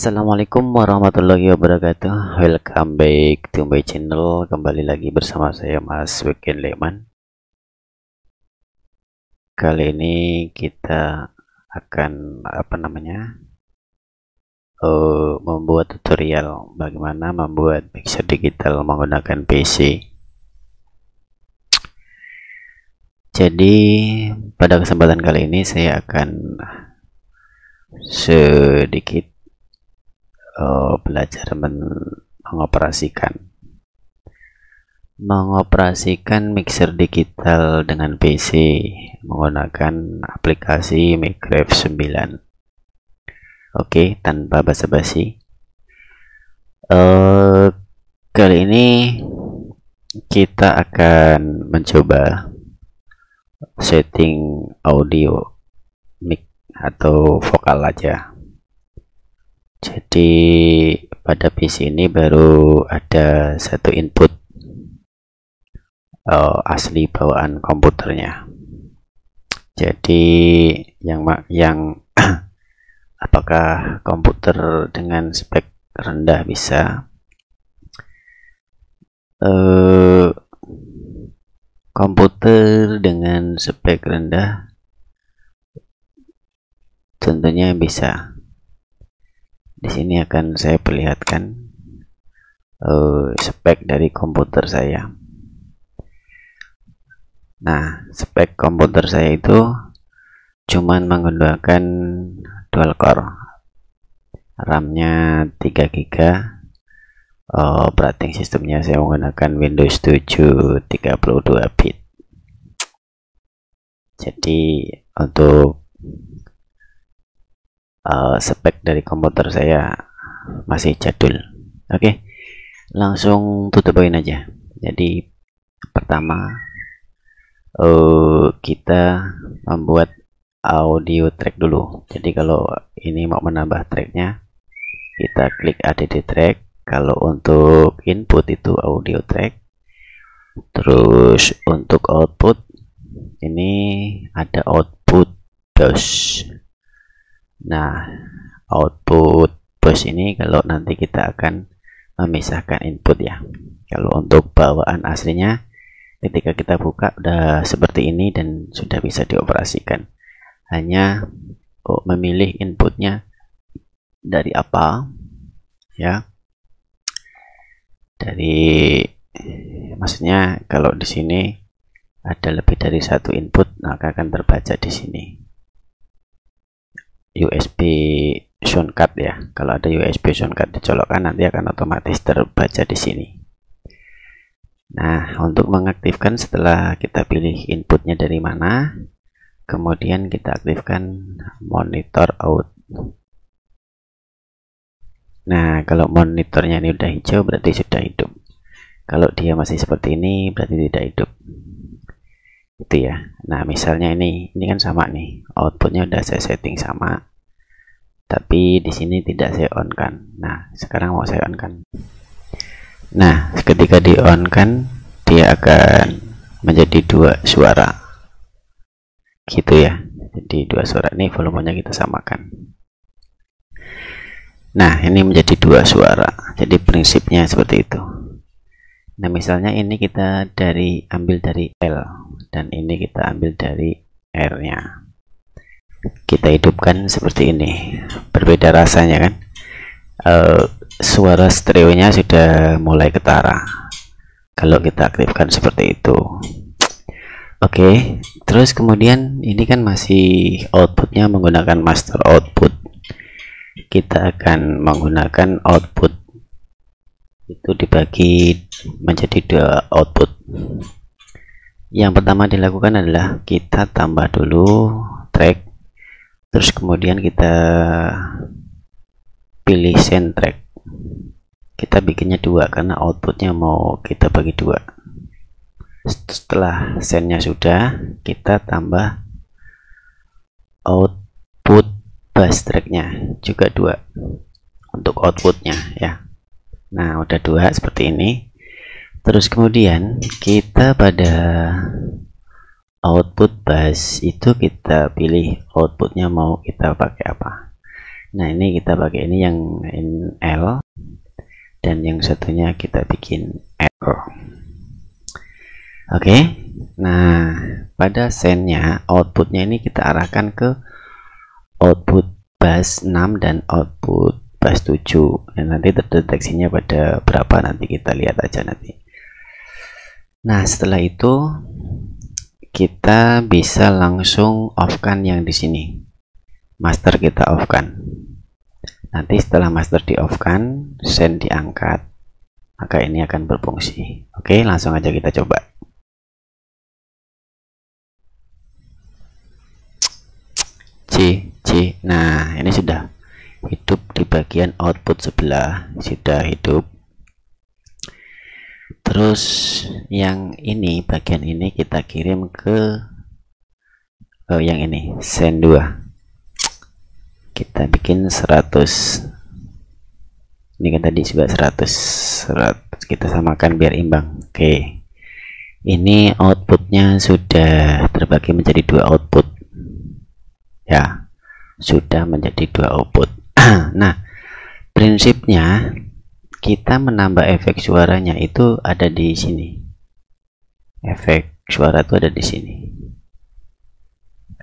Assalamualaikum warahmatullahi wabarakatuh. Welcome back to my channel. Kembali lagi bersama saya Mas Weekend Leman. Kali ini kita akan membuat tutorial bagaimana membuat mixer digital menggunakan PC. Jadi pada kesempatan kali ini saya akan sedikit belajar mengoperasikan mixer digital dengan PC menggunakan aplikasi Minecraft 9. Oke, tanpa basa-basi, kali ini kita akan mencoba setting audio mic atau vokal aja. Jadi pada PC ini baru ada satu input asli bawaan komputernya. Jadi yang apakah komputer dengan spek rendah bisa? Komputer dengan spek rendah tentunya bisa. Di sini akan saya perlihatkan spek dari komputer saya. Nah, spek komputer saya itu cuman menggunakan dual core, RAM-nya 3 GB, operating sistemnya saya menggunakan Windows 7 32 bit. Jadi untuk spek dari komputer saya masih jadul. Oke, langsung tutup poin aja. Jadi pertama kita membuat audio track dulu. Jadi kalau ini mau menambah tracknya, kita klik add track. Kalau untuk input itu audio track, terus untuk output ini ada output bus. Nah, output bus ini kalau nanti kita akan memisahkan input ya. Kalau untuk bawaan aslinya ketika kita buka udah seperti ini dan sudah bisa dioperasikan. Hanya memilih inputnya dari apa ya. Maksudnya kalau di sini ada lebih dari satu input, maka akan terbaca di sini. USB sound card ya. Kalau ada USB sound card dicolokkan nanti akan otomatis terbaca di sini. Nah, untuk mengaktifkan setelah kita pilih inputnya dari mana, kemudian kita aktifkan monitor out. Nah, kalau monitornya ini udah hijau berarti sudah hidup. Kalau dia masih seperti ini berarti tidak hidup. Itu ya. Nah, misalnya ini kan sama nih, outputnya udah saya setting sama, tapi di sini tidak saya on kan. Nah, sekarang mau saya on kan. Nah, ketika di on kan dia akan menjadi dua suara gitu ya. Jadi dua suara ini volumenya kita samakan. Nah, ini menjadi dua suara. Jadi prinsipnya seperti itu. Nah, misalnya ini kita ambil dari L dan ini kita ambil dari R-nya. Kita hidupkan seperti ini. Berbeda rasanya kan? Suara stereonya sudah mulai ketara kalau kita aktifkan seperti itu. Oke, terus kemudian ini kan masih outputnya menggunakan master output. Kita akan menggunakan output itu dibagi menjadi dua output. Yang pertama dilakukan adalah kita tambah dulu track, terus kemudian kita pilih send track. Kita bikinnya dua karena outputnya mau kita bagi dua. Setelah sendnya sudah, kita tambah output bass tracknya juga dua untuk outputnya ya. Nah, udah dua seperti ini. Terus kemudian kita pada output bass itu kita pilih outputnya mau kita pakai apa. Nah, ini kita pakai ini yang L, dan yang satunya kita bikin R. Oke. Nah, pada sendnya outputnya ini kita arahkan ke output bus 6 dan output bus 7. Dan nanti terdeteksinya pada berapa nanti kita lihat aja nanti. Nah, setelah itu kita bisa langsung off-kan yang di sini. Master kita off-kan. Nanti setelah master di off-kan, send diangkat, maka ini akan berfungsi. Oke, langsung aja kita coba. C. Nah, ini sudah hidup di bagian output sebelah, sudah hidup. Terus yang ini, bagian ini kita kirim ke yang ini, send 2. Kita bikin 100. Ini kan tadi juga 100. Kita samakan biar imbang. Oke. Ini outputnya sudah terbagi menjadi 2 output. Ya, sudah menjadi 2 output. Nah, prinsipnya kita menambah efek suaranya itu ada di sini. Efek suara itu ada di sini.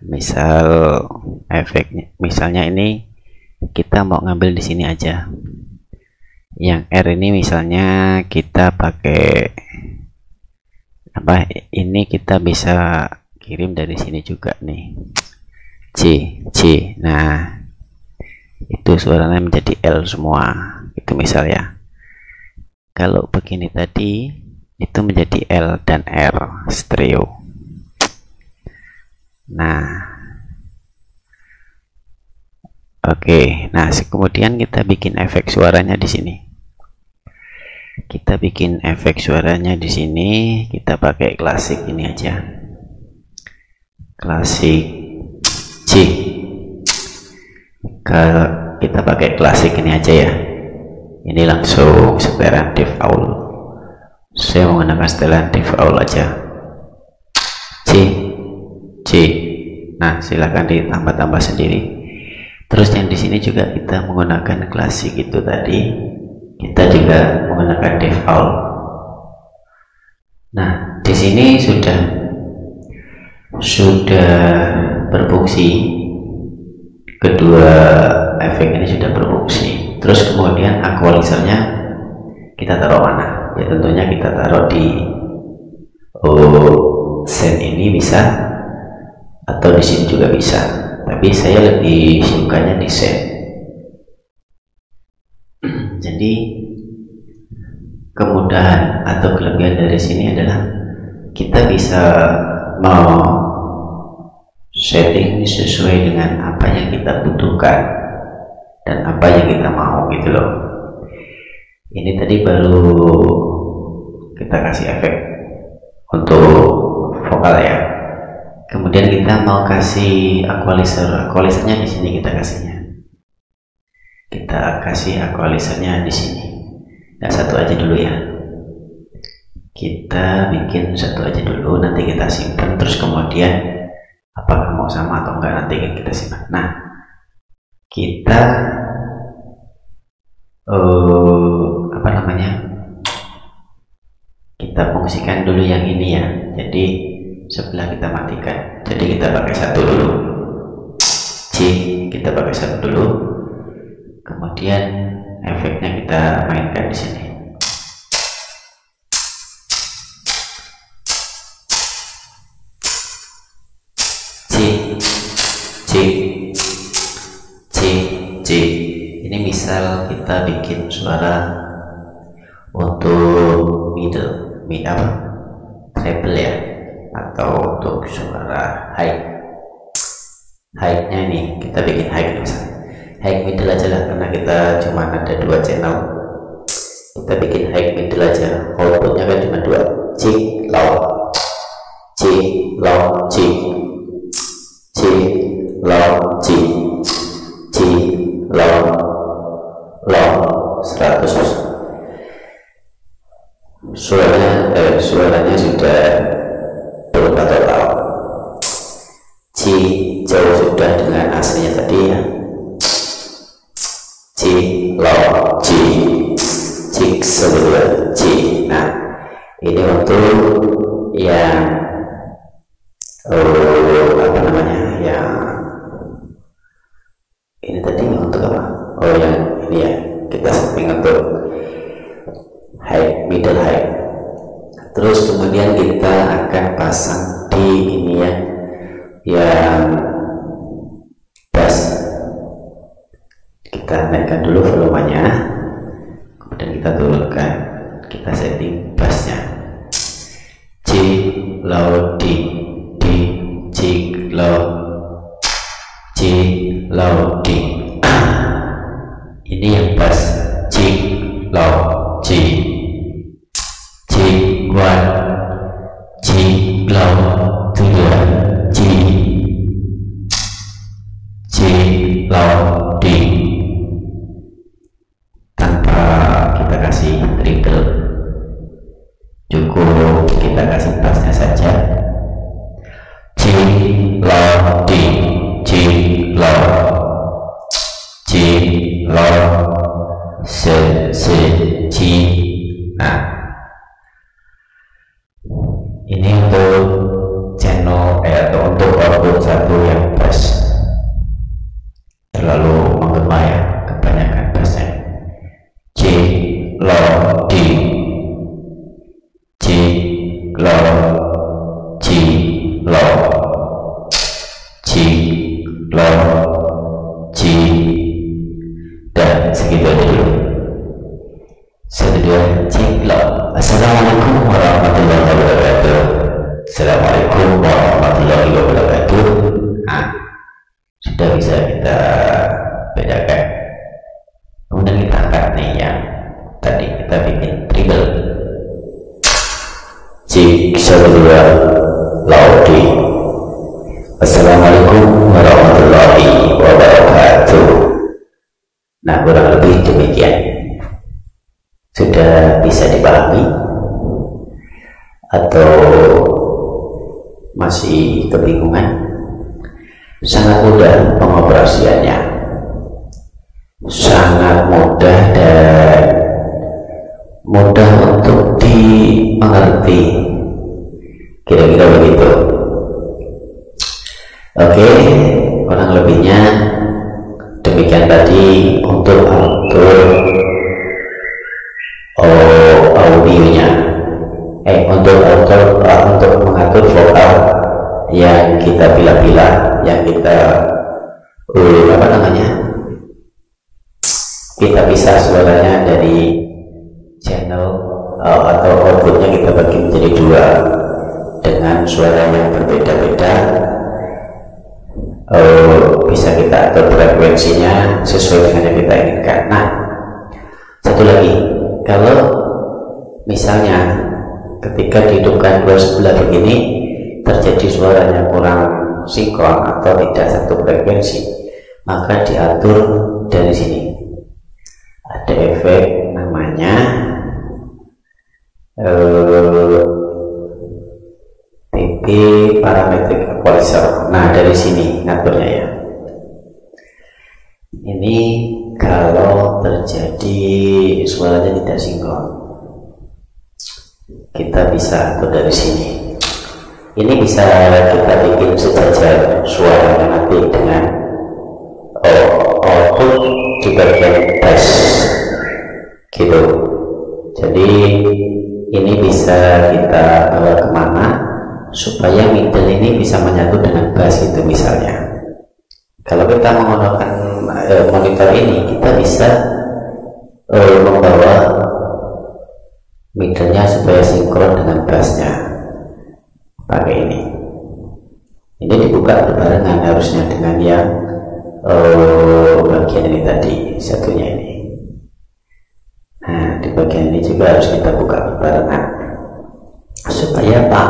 Misal efeknya, misalnya ini kita mau ngambil di sini aja. Yang R ini misalnya kita pakai apa? Ini kita bisa kirim dari sini juga nih. C. Nah, itu suaranya menjadi L semua. Itu misal ya. Kalau begini tadi itu menjadi L dan R stereo. Nah, oke. Nah, kemudian kita bikin efek suaranya di sini. Kita bikin efek suaranya di sini. Kita pakai klasik ini aja. Klasik C. Kalau kita pakai klasik ini aja ya. Ini langsung setelan default. Saya menggunakan setelan default aja. C. Nah, silakan ditambah-tambah sendiri. Terus yang di sini juga kita menggunakan klasik itu tadi. Kita juga menggunakan default. Nah, di sini sudah berfungsi. Kedua efek ini sudah berfungsi. Terus kemudian equalizernya kita taruh mana? Ya tentunya kita taruh di send ini bisa, atau di sini juga bisa, tapi saya lebih sukanya di send. Jadi kemudahan atau kelebihan dari sini adalah kita bisa mau setting sesuai dengan apa yang kita butuhkan dan apa yang kita mau gitu loh. Ini tadi baru kita kasih efek untuk vokal ya. Kemudian kita mau kasih equalizernya di sini kita kasihnya. Kita kasih equalizernya di sini. Nah, satu aja dulu ya. Kita bikin satu aja dulu, nanti kita simpan. Terus kemudian apakah mau sama atau enggak nanti kita simpan. Nah, kita apa namanya? Kita fungsikan dulu yang ini ya. Jadi sebelah kita matikan. Jadi kita pakai satu dulu. C, kita pakai satu dulu. Kemudian efeknya kita mainkan di sini. C. Ini misal kita bikin suara untuk treble ya, atau untuk suara high-nya ini kita bikin high misalnya. High middle aja lah, karena kita cuma ada 2 channel. Kita bikin high middle aja, outputnya kan cuma 2. C low, C low, C low, C low 100. Suaranya sudah berubah total. C jauh sudah dengan aslinya tadi ya. kemudian kita akan pasang di ini ya, yang bass. Kita naikkan dulu volumenya, kemudian kita turunkan, kita setting bassnya G low D, D G low, G low D. Ini yang bass G low, G G 1, G low 2, G G low D, tanpa kita kasih treble, cukup kita kasih bassnya saja G low D, G low, G low, C C G. Nah, ini untuk channel atau untuk output satu yang bass, terlalu menggema ya, kebanyakan bassnya. G low D, G low, G low, G low, G, dan segitu aja dulu. Satu dua, G low. Assalamualaikum warahmatullahi wabarakatuh. Assalamualaikum warahmatullahi wabarakatuh. Nah, sudah bisa kita bedakan. Kemudian kita angkat nih yang tadi kita bikin treble G 1 2 low D. Assalamualaikum warahmatullahi wabarakatuh. Nah, kurang lebih demikian. Sudah bisa dipahami atau masih kebingungan? Sangat mudah pengoperasiannya, sangat mudah dan mudah untuk dimengerti, kira-kira begitu. Oke, kurang lebihnya demikian tadi untuk audionya, untuk mengatur vokal yang kita pilih-pilih, yang kita kita pisah suaranya dari channel atau outputnya kita bagi menjadi dua dengan suara yang berbeda-beda. Bisa kita atur frekuensinya sesuai dengan yang kita inginkan. Nah, satu lagi, kalau misalnya ketika dihidupkan dua sebelah begini terjadi suaranya kurang sinkron atau tidak satu frekuensi, maka diatur dari sini. Ada efek namanya TP parametric equalizer. Nah, dari sini ngaturnya ya. Ini kalau terjadi suaranya tidak sinkron, kita bisa atur dari sini. Ini bisa kita bikin sejajar suaranya nanti dengan output di bagian bass gitu. Jadi ini bisa kita bawa kemana supaya middle ini bisa menyatu dengan bass itu. Misalnya kalau kita menggunakan monitor ini, kita bisa membawa middle-nya supaya sinkron dengan bassnya pakai ini. Ini dibuka berbarengan harusnya dengan yang bagian ini tadi, satunya ini. Nah, di bagian ini juga harus kita buka berbarengan supaya apa?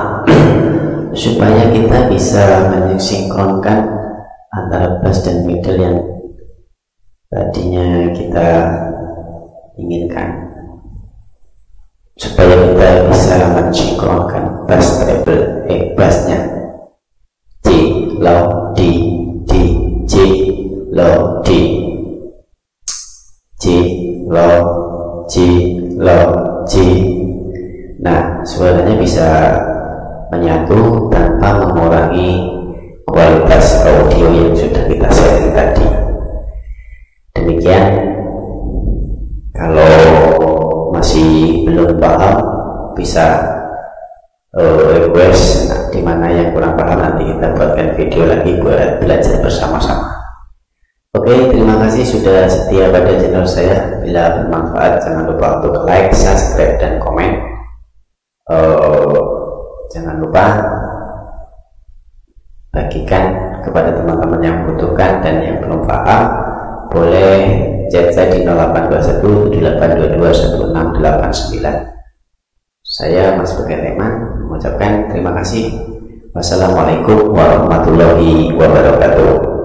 Supaya kita bisa mensinkronkan antara bass dan middle yang tadinya kita inginkan, supaya kita bisa mensinkronkan bass treble, bassnya G low D, D G low D, G low, G low, G. Nah, suaranya bisa menyatu tanpa mengurangi kualitas audio yang sudah kita setting tadi. Demikian. Kalau masih belum paham, bisa Oke, terima kasih sudah setia pada channel saya. Bila bermanfaat, jangan lupa untuk like, subscribe, dan komen. Jangan lupa bagikan kepada teman-teman yang membutuhkan, dan yang belum paham boleh chat saya di 0821 7822 1689. Saya Mas Bagas Rekman mengucapkan terima kasih. Wassalamualaikum warahmatullahi wabarakatuh.